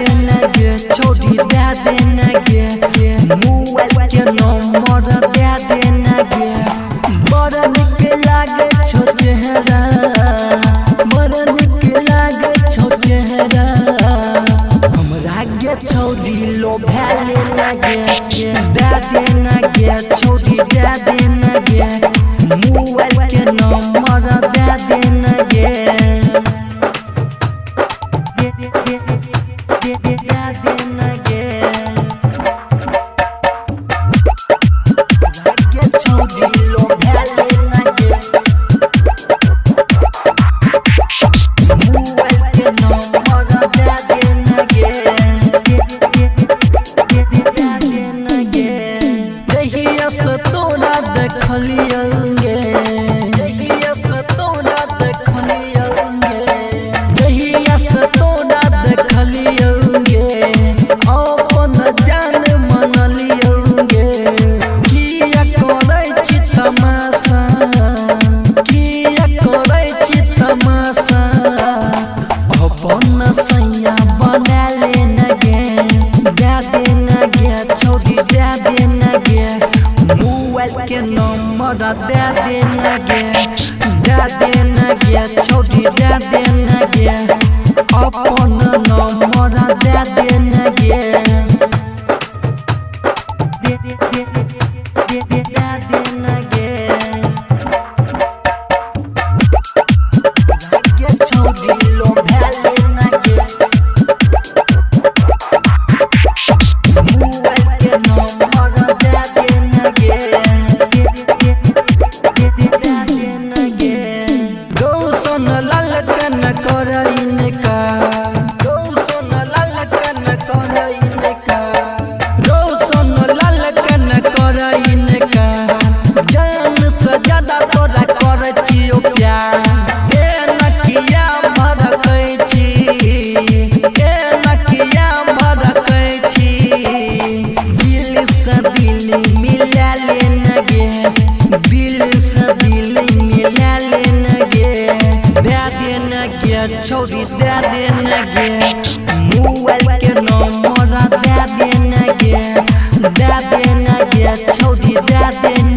छोड़ी दे देना गे मोबाइल के नंबर दे देना गे बड़ा निक लागे छो चेहरा बड़ा निक लागे छो चेहरा हमरा गे छोड़ी लो भैले लगे दे देना गे छोड़ी दे देना गे मोबाइल के नंबर दे देना गे के नंबर दे देना गे छोड़ी दे देना गे अपन नंबर दे देना गे दे देना गे छोड़ी लो भैले ना गे मोबाइल के नंबर दे देना गे छोड़ी दे देना गे मोबाइल के नंबर दे देना गे छोड़ी दे देना